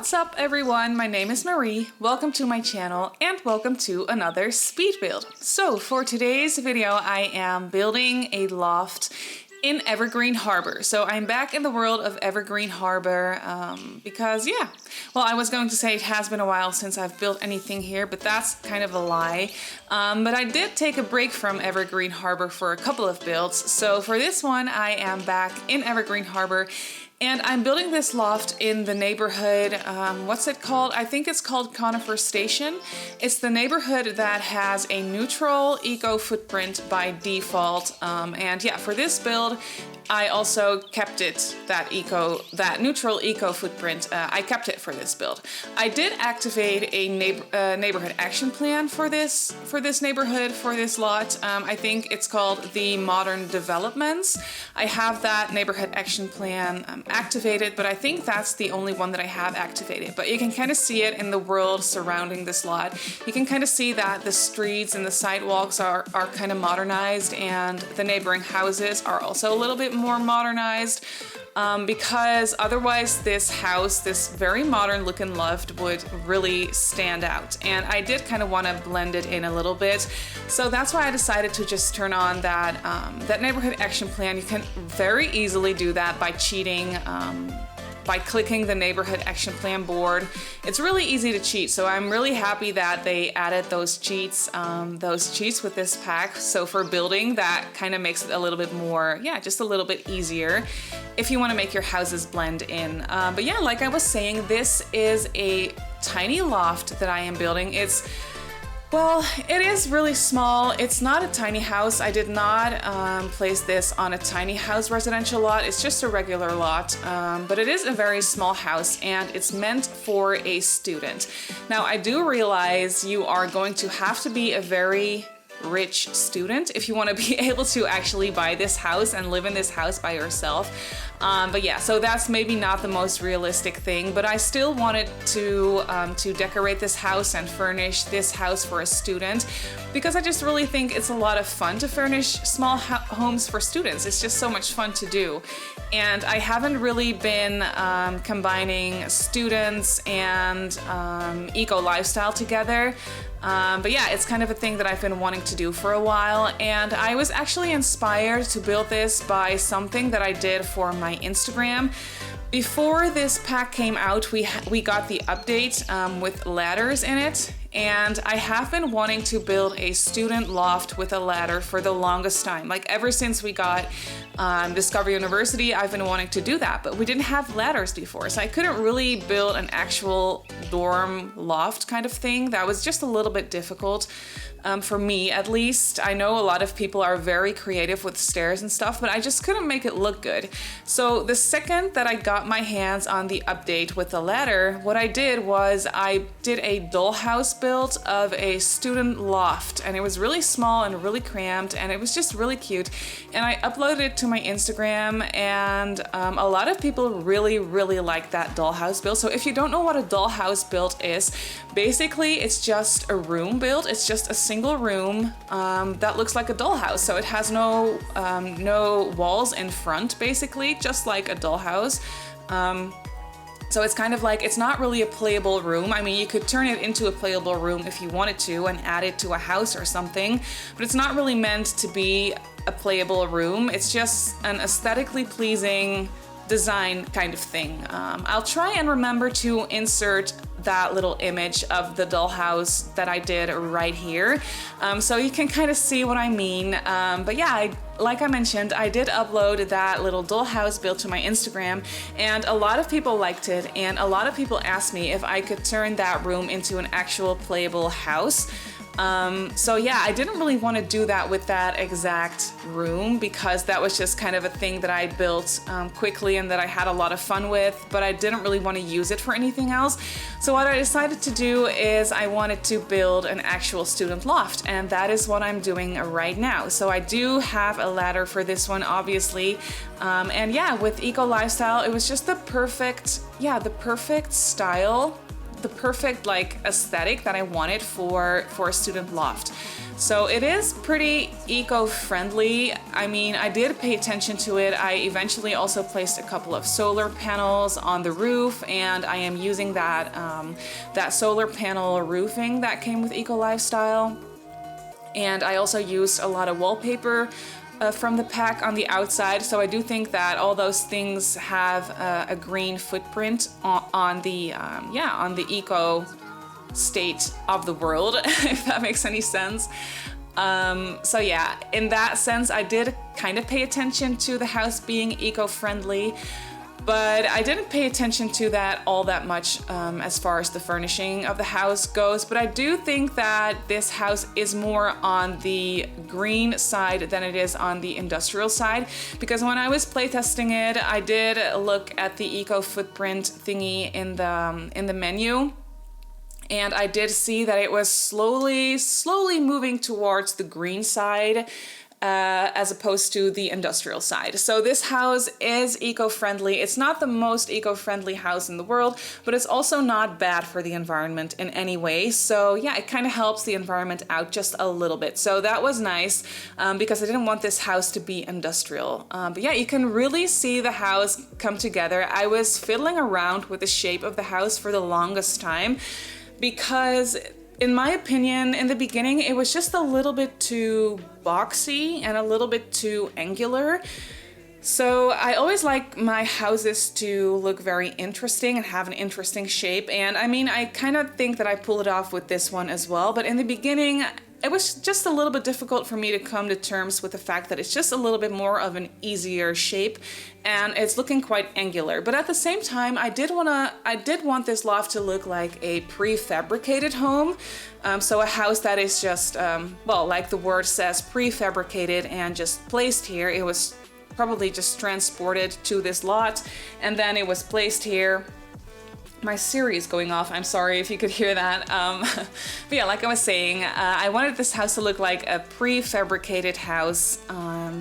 What's up everyone, my name is Marie, welcome to my channel and welcome to another speed build. So for today's video I am building a loft in Evergreen Harbor. So I'm back in the world of Evergreen Harbor because yeah, well I was going to say it has been a while since I've built anything here, but that's kind of a lie. But I did take a break from Evergreen Harbor for a couple of builds. So for this one I am back in Evergreen Harbor. And I'm building this loft in the neighborhood, what's it called? I think it's called Conifer Station. It's the neighborhood that has a neutral eco footprint by default. And yeah, for this build, I also kept it, that neutral eco footprint, I kept it for this build. I did activate a neighborhood action plan for this neighborhood, for this lot. I think it's called the Modern Developments. I have that neighborhood action plan activated, but I think that's the only one that I have activated. But you can kind of see it in the world surrounding this lot. You can kind of see that the streets and the sidewalks are kind of modernized, and the neighboring houses are also a little bit more modernized, because otherwise this house, this very modern looking loft, would really stand out. And I did kind of want to blend it in a little bit, so that's why I decided to just turn on that neighborhood action plan. You can very easily do that by cheating, by clicking the neighborhood action plan board. It's really easy to cheat, so I'm really happy that they added those cheats with this pack. So for building, that kind of makes it a little bit more, yeah, just a little bit easier if you want to make your houses blend in. But yeah, like I was saying, this is a tiny loft that I am building. Well, it is really small. It's not a tiny house. I did not place this on a tiny house residential lot. It's just a regular lot, but it is a very small house and it's meant for a student. Now, I do realize you are going to have to be a very rich student if you want to be able to actually buy this house and live in this house by yourself. But yeah, so that's maybe not the most realistic thing, but I still wanted to decorate this house and furnish this house for a student, because I just really think it's a lot of fun to furnish small homes for students. It's just so much fun to do. And I haven't really been combining students and eco lifestyle together. But yeah, it's kind of a thing that I've been wanting to do for a while, and I was actually inspired to build this by something that I did for my Instagram. Before this pack came out, we got the update with ladders in it, and I have been wanting to build a student loft with a ladder for the longest time. Like ever since we got Discover University, I've been wanting to do that, but we didn't have ladders before, so I couldn't really build an actual dorm loft kind of thing. That was just a little bit difficult. For me at least. I know a lot of people are very creative with stairs and stuff, but I just couldn't make it look good. So the second that I got my hands on the update with the ladder, what I did was I did a dollhouse build of a student loft, and it was really small and really cramped, and it was just really cute. And I uploaded it to my Instagram, and a lot of people really liked that dollhouse build. So if you don't know what a dollhouse build is, basically it's just a room build. It's just a single room that looks like a dollhouse. So it has no walls in front, basically, just like a dollhouse. So it's kind of like, it's not really a playable room. I mean, you could turn it into a playable room if you wanted to and add it to a house or something, but it's not really meant to be a playable room. It's just an aesthetically pleasing design kind of thing. I'll try and remember to insert that little image of the dollhouse that I did right here, so you can kind of see what I mean. But yeah, like I mentioned, I did upload that little dollhouse build to my Instagram, and a lot of people liked it, and a lot of people asked me if I could turn that room into an actual playable house. So yeah, I didn't really want to do that with that exact room, because that was just kind of a thing that I built quickly and that I had a lot of fun with, but I didn't really want to use it for anything else. So what I decided to do is I wanted to build an actual student loft, and that is what I'm doing right now. So I do have a ladder for this one, obviously, and yeah, with eco lifestyle, it was just the perfect style the perfect like aesthetic that I wanted for a student loft. So it is pretty eco-friendly. I mean, I did pay attention to it. I eventually also placed a couple of solar panels on the roof, and I am using that, that solar panel roofing that came with Eco Lifestyle. And I also used a lot of wallpaper from the pack on the outside. So I do think that all those things have a green footprint on the, on the eco state of the world, if that makes any sense. So yeah, in that sense, I did kind of pay attention to the house being eco-friendly, but I didn't pay attention to that all that much as far as the furnishing of the house goes. But I do think that this house is more on the green side than it is on the industrial side, because when I was playtesting it, I did look at the eco footprint thingy in the menu. And I did see that it was slowly moving towards the green side as opposed to the industrial side. So this house is eco-friendly. It's not the most eco-friendly house in the world, but it's also not bad for the environment in any way. So yeah, it kind of helps the environment out just a little bit. So that was nice because I didn't want this house to be industrial. But yeah, you can really see the house come together. I was fiddling around with the shape of the house for the longest time, because in my opinion, in the beginning, it was just a little bit too boxy and a little bit too angular. So I always like my houses to look very interesting and have an interesting shape. And I mean, I kind of think that I pull it off with this one as well. But in the beginning, it was just a little bit difficult for me to come to terms with the fact that it's just a little bit more of an easier shape and it's looking quite angular. But at the same time, I did want this loft to look like a prefabricated home. So a house that is just, well, like the word says, prefabricated and just placed here. It was probably just transported to this lot and then it was placed here. My Siri is going off. I'm sorry if you could hear that. But yeah, like I was saying, I wanted this house to look like a prefabricated house.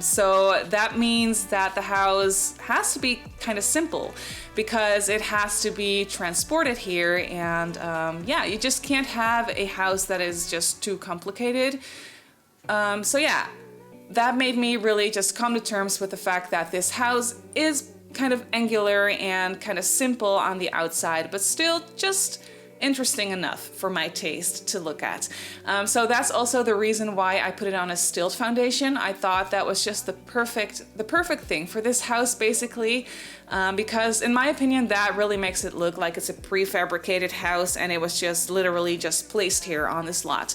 So that means that the house has to be kind of simple because it has to be transported here. And yeah, you just can't have a house that is just too complicated. So yeah, that made me really just come to terms with the fact that this house is kind of angular and kind of simple on the outside, but still just interesting enough for my taste to look at. So that's also the reason why I put it on a stilt foundation. I thought that was just the perfect thing for this house, basically, because in my opinion, that really makes it look like it's a prefabricated house and it was just literally just placed here on this lot.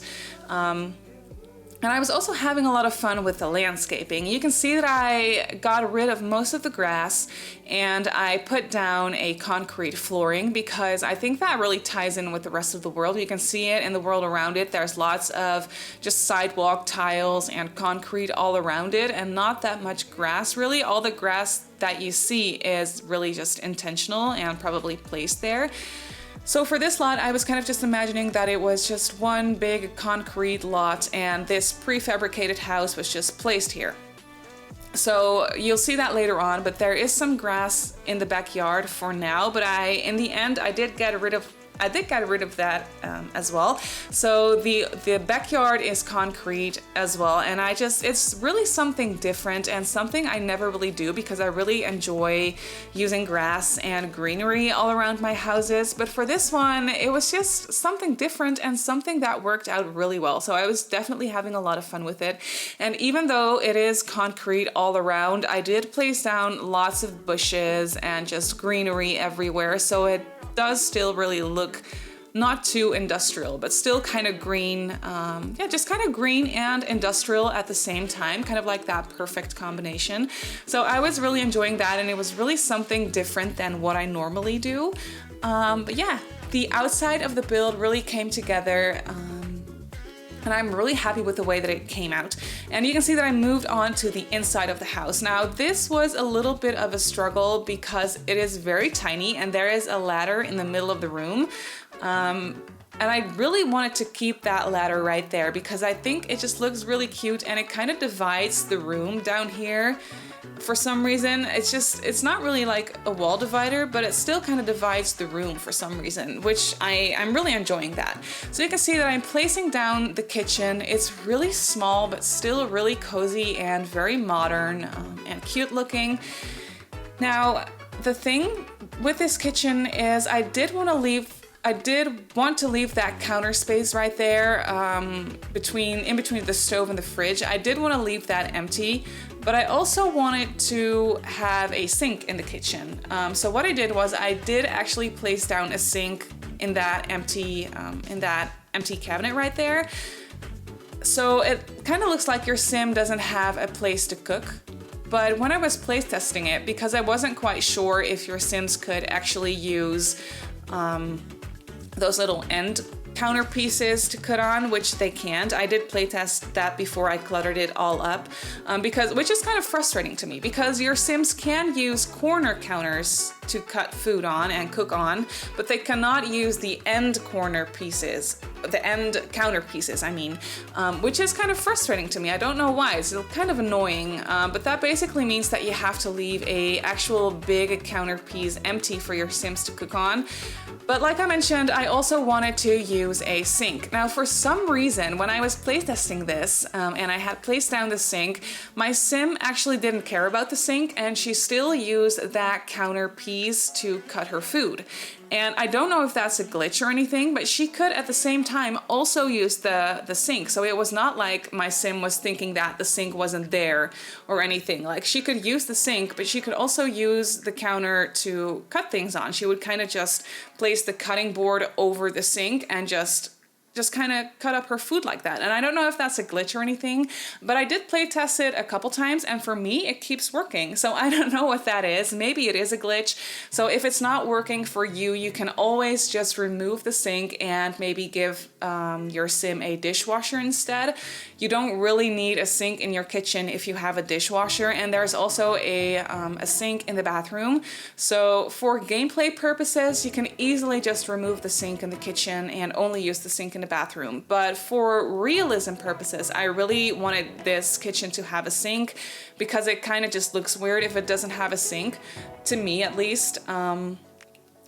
And I was also having a lot of fun with the landscaping. You can see that I got rid of most of the grass and I put down a concrete flooring because I think that really ties in with the rest of the world. You can see it in the world around it. There's lots of just sidewalk tiles and concrete all around it and not that much grass really. All the grass that you see is really just intentional and probably placed there. So for this lot, I was kind of just imagining that it was just one big concrete lot and this prefabricated house was just placed here. So you'll see that later on, but there is some grass in the backyard for now, but in the end, I did get rid of that as well. So the backyard is concrete as well, and it's really something different and something I never really do because I really enjoy using grass and greenery all around my houses. But for this one, it was just something different and something that worked out really well. So I was definitely having a lot of fun with it. And even though it is concrete all around, I did place down lots of bushes and just greenery everywhere. So it does still really look not too industrial, but still kind of green. Yeah, just kind of green and industrial at the same time, kind of like that perfect combination. So I was really enjoying that and it was really something different than what I normally do. But yeah, the outside of the build really came together. And I'm really happy with the way that it came out. And you can see that I moved on to the inside of the house. Now, this was a little bit of a struggle because it is very tiny and there is a ladder in the middle of the room. And I really wanted to keep that ladder right there because I think it just looks really cute and it kind of divides the room down here. For some reason, it's not really like a wall divider, but it still kind of divides the room for some reason, which I'm really enjoying that. So you can see that I'm placing down the kitchen. It's really small, but still really cozy and very modern and cute looking. Now, the thing with this kitchen is I did want to leave that counter space right there in between the stove and the fridge. I did want to leave that empty, but I also wanted to have a sink in the kitchen. So what I did was I did actually place down a sink in that empty cabinet right there. So it kind of looks like your sim doesn't have a place to cook. But when I was place testing it, because I wasn't quite sure if your Sims could actually use those little end counter pieces to cut on, which they can't. I did playtest that before I cluttered it all up, which is kind of frustrating to me, because your Sims can use corner counters to cut food on and cook on, but they cannot use the end corner pieces, the end counter pieces, I mean, which is kind of frustrating to me. I don't know why. It's kind of annoying, but that basically means that you have to leave a actual big counter piece empty for your Sims to cook on. But like I mentioned, I also wanted to use a sink. Now, for some reason, when I was playtesting this and I had placed down the sink, my Sim actually didn't care about the sink, and she still used that counter piece to cut her food. And I don't know if that's a glitch or anything, but she could at the same time also use the sink. So it was not like my Sim was thinking that the sink wasn't there or anything. Like, she could use the sink, but she could also use the counter to cut things on. She would kind of just place the cutting board over the sink and just kind of cut up her food like that. And I don't know if that's a glitch or anything, but I did play test it a couple times, and for me, it keeps working. So I don't know what that is. Maybe it is a glitch. So if it's not working for you, you can always just remove the sink and maybe give your Sim a dishwasher instead. You don't really need a sink in your kitchen if you have a dishwasher, and there's also a sink in the bathroom. So for gameplay purposes, you can easily just remove the sink in the kitchen and only use the sink in the bathroom. But for realism purposes, I really wanted this kitchen to have a sink, because it kind of just looks weird if it doesn't have a sink, to me at least.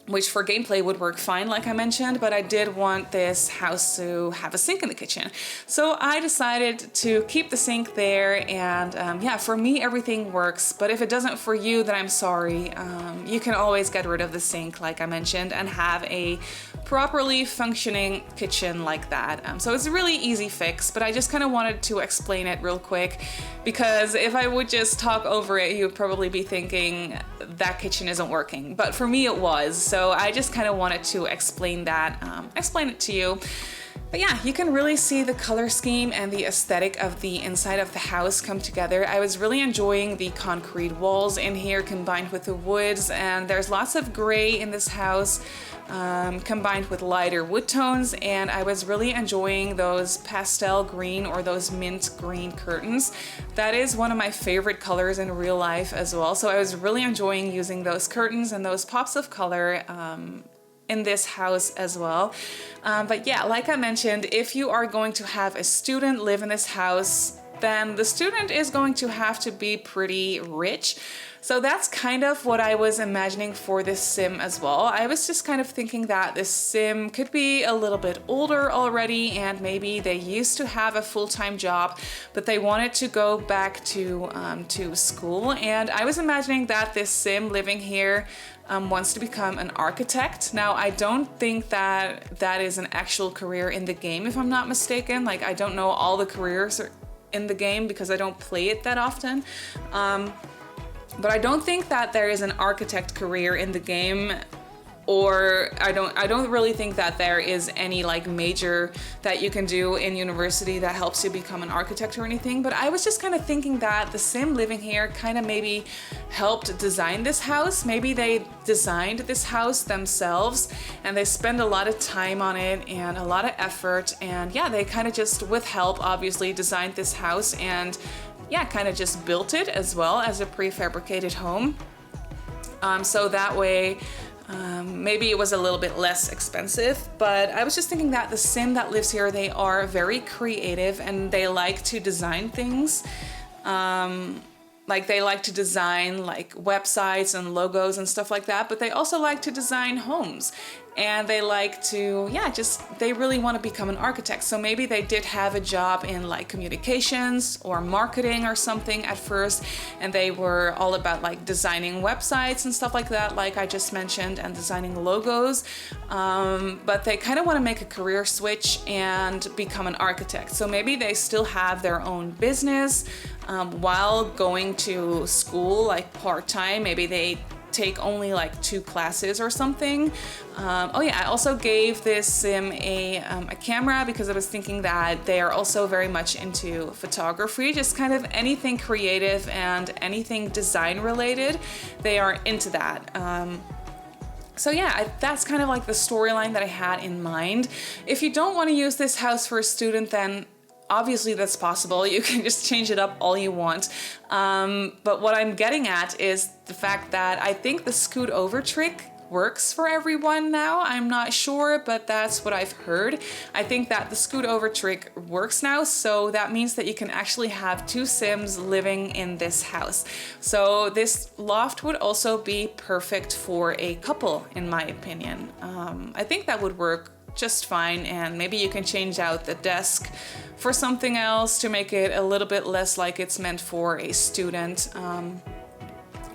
Which for gameplay would work fine, like I mentioned, but I did want this house to have a sink in the kitchen. So I decided to keep the sink there, and yeah, for me everything works, but if it doesn't for you, then I'm sorry. You can always get rid of the sink, like I mentioned, and have a properly functioning kitchen like that. So it's a really easy fix, but I just kind of wanted to explain it real quick, because if I would just talk over it, you would probably be thinking that kitchen isn't working, but for me it was. So I just kind of wanted to explain that, explain it to you. But yeah, you can really see the color scheme and the aesthetic of the inside of the house come together. I was really enjoying the concrete walls in here combined with the woods, and there's lots of gray in this house combined with lighter wood tones, and I was really enjoying those pastel green or those mint green curtains. That is one of my favorite colors in real life as well, so I was really enjoying using those curtains and those pops of color in this house as well. But yeah, like I mentioned, if you are going to have a student live in this house, then the student is going to have to be pretty rich. So that's kind of what I was imagining for this Sim as well. I was just kind of thinking that this Sim could be a little bit older already, and maybe they used to have a full-time job, but they wanted to go back to school. And I was imagining that this Sim living here wants to become an architect. Now, I don't think that that is an actual career in the game, if I'm not mistaken. Like, I don't know all the careers in the game because I don't play it that often. But I don't think that there is an architect career in the game, or I don't really think that there is any like major that you can do in university that helps you become an architect or anything. But I was just kind of thinking that the Sim living here kind of maybe helped design this house. Maybe they designed this house themselves and they spend a lot of time on it and a lot of effort, and yeah, they kind of just with help obviously designed this house, and yeah, kind of just built it as well as a prefabricated home. So that way, maybe it was a little bit less expensive, but I was just thinking that the Sim that lives here, they are very creative and they like to design things. like they like to design like websites and logos and stuff like that, but they also like to design homes. And they like to, yeah, just, they really want to become an architect. So maybe they did have a job in like communications or marketing or something at first, and they were all about like designing websites and stuff like that, like I just mentioned, and designing logos. But they kind of want to make a career switch and become an architect. So maybe they still have their own business while going to school, like part-time. Maybe they take only like 2 classes or something. Oh yeah, I also gave this sim a camera because I was thinking that they are also very much into photography, just kind of anything creative and anything design related. They are into that. So yeah, that's kind of like the storyline that I had in mind. If you don't want to use this house for a student, then obviously that's possible. You can just change it up all you want. But what I'm getting at is the fact that I think the scoot over trick works for everyone now. I'm not sure, but that's what I've heard. I think that the scoot over trick works now, so that means that you can actually have 2 Sims living in this house. So this loft would also be perfect for a couple, in my opinion. I think that would work just fine, and maybe you can change out the desk for something else to make it a little bit less like it's meant for a student.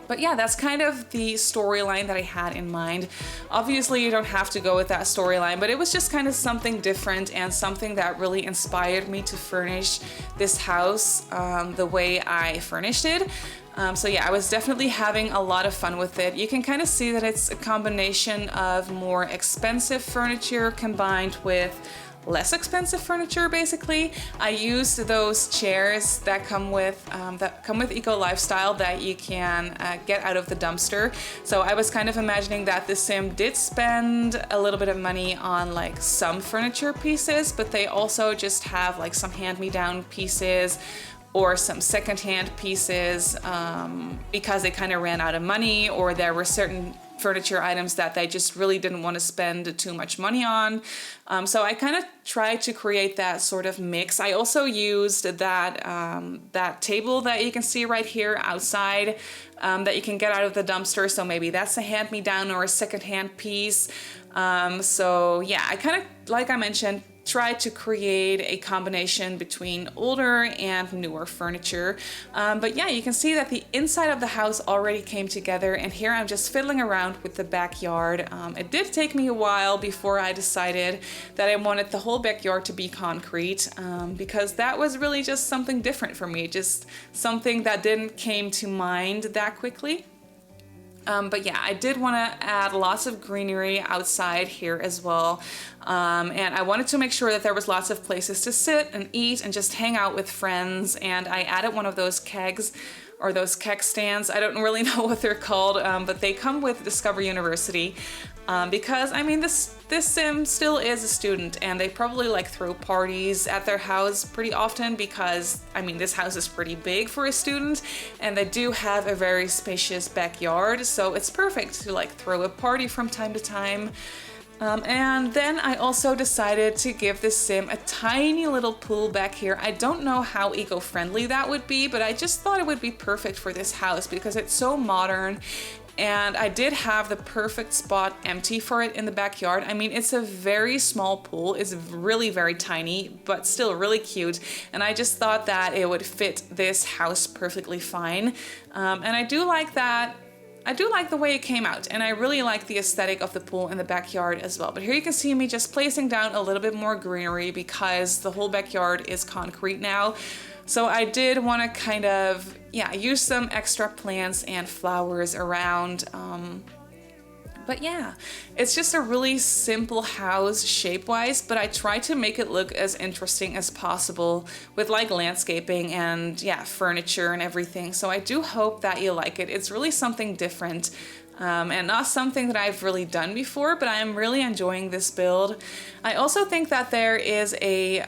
But yeah, that's kind of the storyline that I had in mind. Obviously, you don't have to go with that storyline, but it was just kind of something different and something that really inspired me to furnish this house the way I furnished it. So yeah, I was definitely having a lot of fun with it. You can kind of see that it's a combination of more expensive furniture combined with less expensive furniture, basically. I used those chairs that come with Eco Lifestyle that you can get out of the dumpster. So I was kind of imagining that the sim did spend a little bit of money on like some furniture pieces, but they also just have like some hand-me-down pieces or some secondhand pieces because they kind of ran out of money, or there were certain furniture items that they just really didn't want to spend too much money on. So I kind of tried to create that sort of mix. I also used that table that you can see right here outside that you can get out of the dumpster. So maybe that's a hand-me-down or a secondhand piece. So yeah, I kind of, like I mentioned, tried to create a combination between older and newer furniture. But yeah, you can see that the inside of the house already came together, and here I'm just fiddling around with the backyard. It did take me a while before I decided that I wanted the whole backyard to be concrete, because that was really just something different for me, just something that didn't came to mind that quickly. But yeah, I did want to add lots of greenery outside here as well. And I wanted to make sure that there was lots of places to sit and eat and just hang out with friends. And I added one of those kegs, or those keg stands. I don't really know what they're called, but they come with Discover University. Because I mean, this sim still is a student, and they probably like throw parties at their house pretty often, because I mean, this house is pretty big for a student, and they do have a very spacious backyard, so it's perfect to like throw a party from time to time. And then I also decided to give this sim a tiny little pool back here. I don't know how eco-friendly that would be, but I just thought it would be perfect for this house because it's so modern. And I did have the perfect spot empty for it in the backyard. I mean, it's a very small pool. It's really very tiny, but still really cute. And I just thought that it would fit this house perfectly fine. And I do like that. I do like the way it came out, and I really like the aesthetic of the pool in the backyard as well. But here you can see me just placing down a little bit more greenery because the whole backyard is concrete now. So I did want to kind of, yeah, use some extra plants and flowers around. But yeah, it's just a really simple house shape-wise, but I try to make it look as interesting as possible with like landscaping and yeah, furniture and everything. So I do hope that you like it. It's really something different. And not something that I've really done before, but I am really enjoying this build. I also think that there is a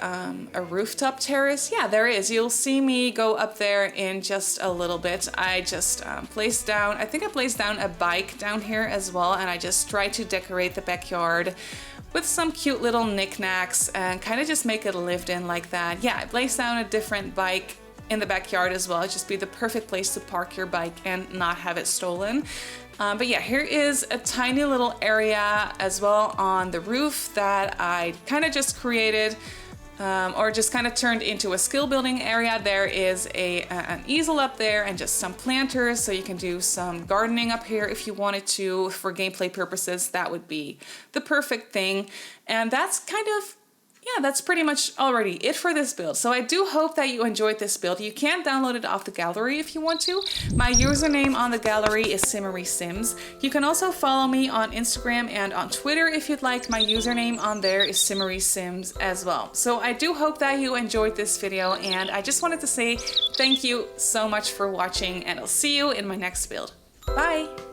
rooftop terrace. Yeah, there is. You'll see me go up there in just a little bit. I just placed down, I think I placed down a bike down here as well, and I just tried to decorate the backyard with some cute little knickknacks and kind of just make it lived in like that. Yeah, I placed down a different bike in the backyard as well. It'd just be the perfect place to park your bike and not have it stolen. But yeah, here is a tiny little area as well on the roof that I kind of just created or just kind of turned into a skill building area. There is an easel up there and just some planters, so you can do some gardening up here if you wanted to. For gameplay purposes, that would be the perfect thing. And that's kind of, yeah, that's pretty much already it for this build. So I do hope that you enjoyed this build. You can download it off the gallery if you want to. My username on the gallery is Simmarysims. You can also follow me on Instagram and on Twitter if you'd like. My username on there is Simmarysims as well. So I do hope that you enjoyed this video, and I just wanted to say thank you so much for watching, and I'll see you in my next build. Bye!